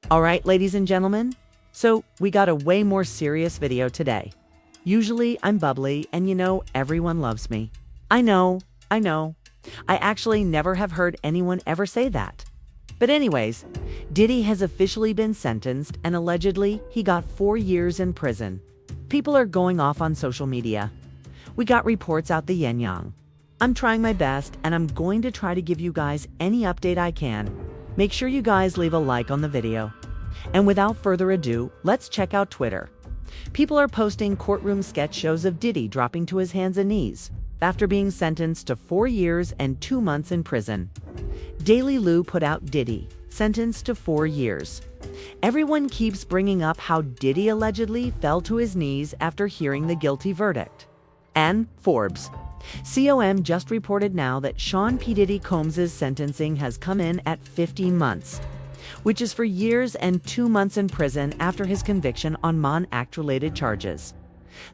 All right, ladies and gentlemen, so we got a way more serious video today. Usually I'm bubbly and everyone loves me. I know. I actually never have heard anyone ever say that. But anyways, Diddy has officially been sentenced and allegedly he got 4 years in prison. People are going off on social media. We got reports out the yin-yang. I'm trying my best and I'm going to try to give you guys any update I can. Make sure you guys leave a like on the video. And without further ado, let's check out Twitter. People are posting courtroom sketch shows of Diddy dropping to his hands and knees after being sentenced to 4 years and 2 months in prison. Daily Lou put out Diddy, sentenced to 4 years. Everyone keeps bringing up how Diddy allegedly fell to his knees after hearing the guilty verdict. And Forbes. COM just reported now that Sean P. Diddy Combs' sentencing has come in at 15 months, which is for years and 2 months in prison after his conviction on Mon Act-related charges.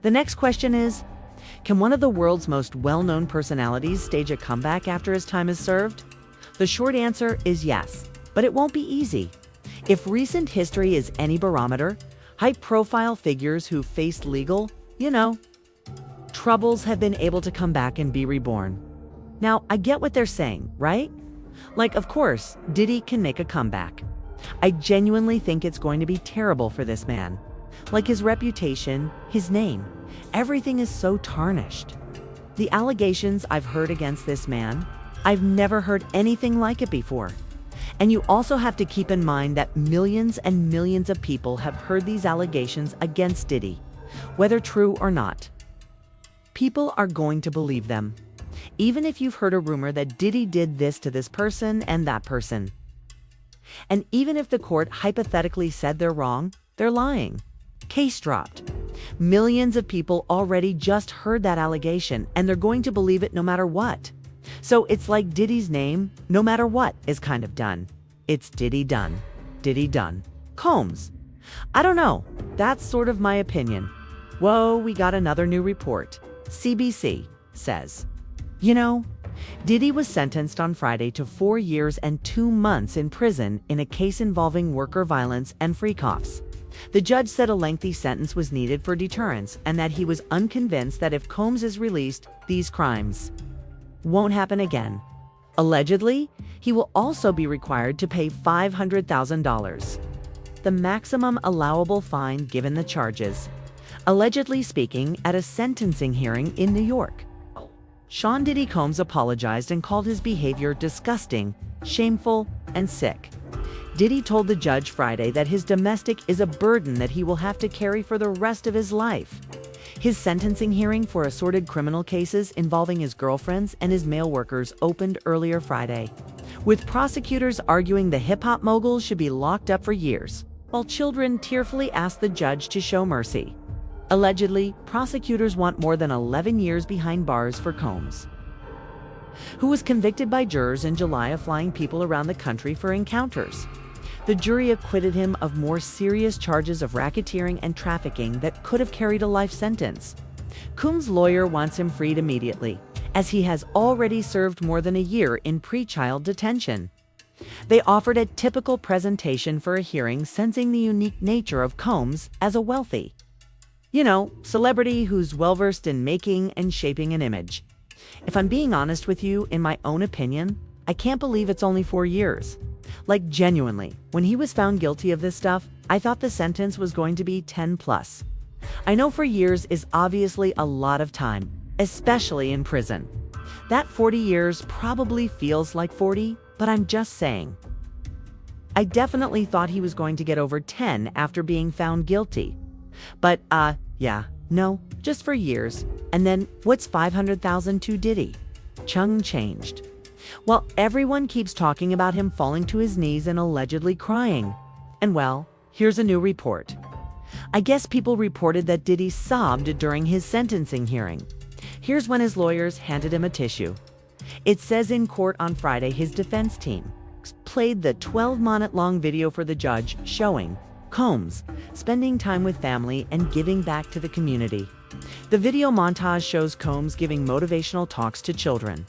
The next question is, can one of the world's most well-known personalities stage a comeback after his time is served? The short answer is yes, but it won't be easy. If recent history is any barometer, high-profile figures who faced legal, troubles have been able to come back and be reborn. Now, I get what they're saying, right? Like, of course, Diddy can make a comeback. I genuinely think it's going to be terrible for this man. Like his reputation, his name, everything is so tarnished. The allegations I've heard against this man, I've never heard anything like it before. And you also have to keep in mind that millions and millions of people have heard these allegations against Diddy, whether true or not. People are going to believe them, even if you've heard a rumor that Diddy did this to this person and that person. And even if the court hypothetically said they're wrong, they're lying. Case dropped. Millions of people already just heard that allegation and they're going to believe it no matter what. So it's like Diddy's name, no matter what, is kind of done. It's Diddy done. Diddy done. Combs. I don't know. That's sort of my opinion. Whoa, we got another new report. CBC says, Diddy was sentenced on Friday to 4 years and 2 months in prison in a case involving worker violence and free-coughs. The judge said a lengthy sentence was needed for deterrence and that he was unconvinced that if Combs is released, these crimes won't happen again. Allegedly, he will also be required to pay $500,000, the maximum allowable fine given the charges. Allegedly speaking at a sentencing hearing in New York. Sean Diddy Combs apologized and called his behavior disgusting, shameful, and sick. Diddy told the judge Friday that his domestic is a burden that he will have to carry for the rest of his life. His sentencing hearing for assorted criminal cases involving his girlfriends and his male workers opened earlier Friday, with prosecutors arguing the hip-hop mogul should be locked up for years, while children tearfully asked the judge to show mercy. Allegedly, prosecutors want more than 11 years behind bars for Combs, who was convicted by jurors in July of flying people around the country for encounters. The jury acquitted him of more serious charges of racketeering and trafficking that could have carried a life sentence. Combs' lawyer wants him freed immediately, as he has already served more than a year in pre-trial detention. They offered a typical presentation for a hearing sensing the unique nature of Combs as a wealthy, celebrity who's well-versed in making and shaping an image. If I'm being honest with you, in my own opinion, I can't believe it's only 4 years. Like, genuinely, when he was found guilty of this stuff, I thought the sentence was going to be 10 plus. I know 4 years is obviously a lot of time, especially in prison. That 40 years probably feels like 40, but I'm just saying. I definitely thought he was going to get over 10 after being found guilty. But, no, just for years. And then, what's 500,000 to Diddy? Chung changed. Well, everyone keeps talking about him falling to his knees and allegedly crying. And well, here's a new report. I guess people reported that Diddy sobbed during his sentencing hearing. Here's when his lawyers handed him a tissue. It says in court on Friday his defense team played the 12-minute-long video for the judge showing Combs spending time with family and giving back to the community. The video montage shows Combs giving motivational talks to children,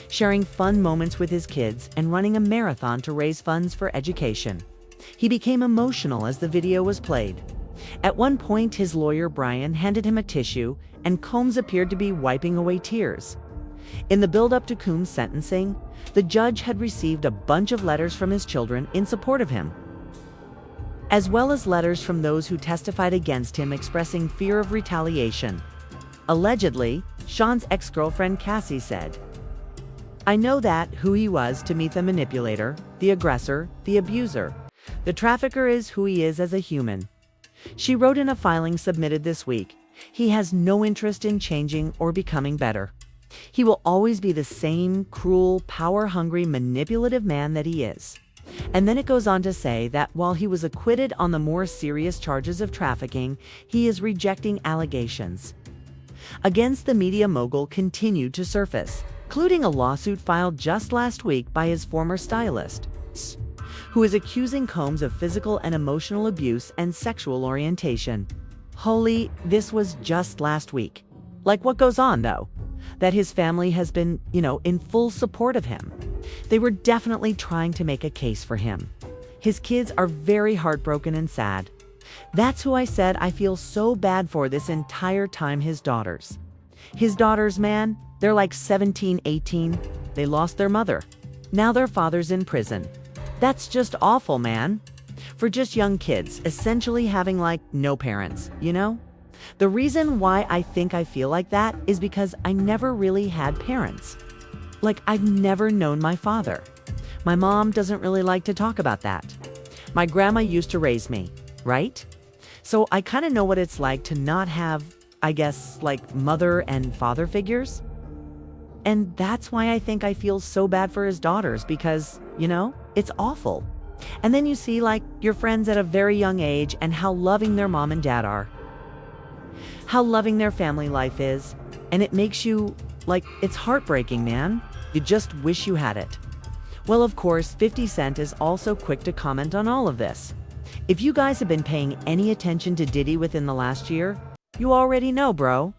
sharing fun moments with his kids, and running a marathon to raise funds for education. He became emotional as the video was played. At one point, his lawyer Brian handed him a tissue, and Combs appeared to be wiping away tears. In the build-up to Combs' sentencing, the judge had received a bunch of letters from his children in support of him, as well as letters from those who testified against him expressing fear of retaliation. Allegedly, Sean's ex-girlfriend Cassie said, "I know that who he was to meet the manipulator, the aggressor, the abuser. The trafficker is who he is as a human." She wrote in a filing submitted this week, "He has no interest in changing or becoming better. He will always be the same cruel, power-hungry, manipulative man that he is." And then it goes on to say that while he was acquitted on the more serious charges of trafficking, he is rejecting allegations against the media mogul continued to surface, including a lawsuit filed just last week by his former stylist, who is accusing Combs of physical and emotional abuse and sexual orientation. Holy, this was just last week. Like, what goes on, though? That his family has been, in full support of him. They were definitely trying to make a case for him. His kids are very heartbroken and sad. That's who I said I feel so bad for this entire time, his daughters. His daughters, man, they're like 17, 18. They lost their mother. Now their father's in prison. That's just awful, man. For just young kids, essentially having like no parents, The reason why I think I feel like that is because I never really had parents. Like, I've never known my father. My mom doesn't really like to talk about that. My grandma used to raise me, right? So I kind of know what it's like to not have, I guess, like mother and father figures. And that's why I think I feel so bad for his daughters because, it's awful. And then you see like your friends at a very young age and how loving their mom and dad are, how loving their family life is. And it makes you like, it's heartbreaking, man. You just wish you had it. Well, of course, 50 Cent is also quick to comment on all of this. If you guys have been paying any attention to Diddy within the last year, you already know, bro.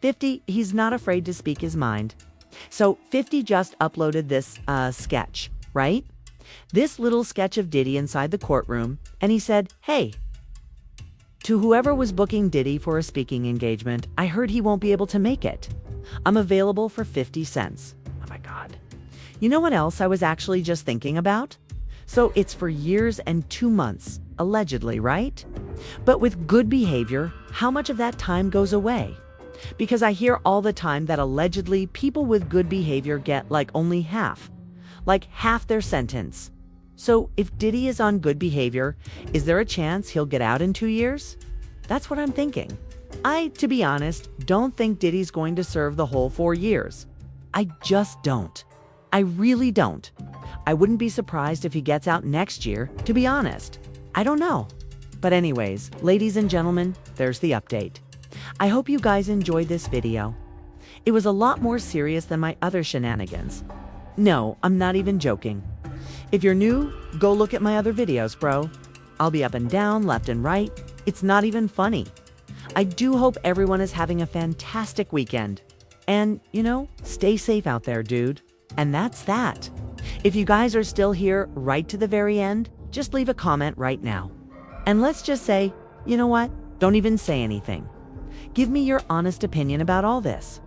50, he's not afraid to speak his mind. So 50 just uploaded this sketch, right? This little sketch of Diddy inside the courtroom, and he said, "Hey, to whoever was booking Diddy for a speaking engagement, I heard he won't be able to make it. I'm available for 50 cents. Oh my God. You know what else I was actually just thinking about? So it's for years and 2 months, allegedly, right? But with good behavior, how much of that time goes away? Because I hear all the time that allegedly people with good behavior get like only half their sentence. So if Diddy is on good behavior, is there a chance he'll get out in 2 years? That's what I'm thinking. To be honest, don't think Diddy's going to serve the whole 4 years. I just don't. I really don't. I wouldn't be surprised if he gets out next year, to be honest. I don't know. But anyways, ladies and gentlemen, there's the update. I hope you guys enjoyed this video. It was a lot more serious than my other shenanigans. No, I'm not even joking. If you're new, go look at my other videos, bro. I'll be up and down, left and right. It's not even funny. I do hope everyone is having a fantastic weekend. And, stay safe out there, dude. And that's that. If you guys are still here right to the very end, just leave a comment right now. And let's just say, you know what? Don't even say anything. Give me your honest opinion about all this.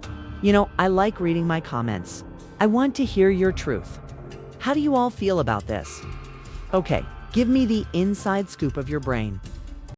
I like reading my comments. I want to hear your truth. How do you all feel about this? Okay, give me the inside scoop of your brain.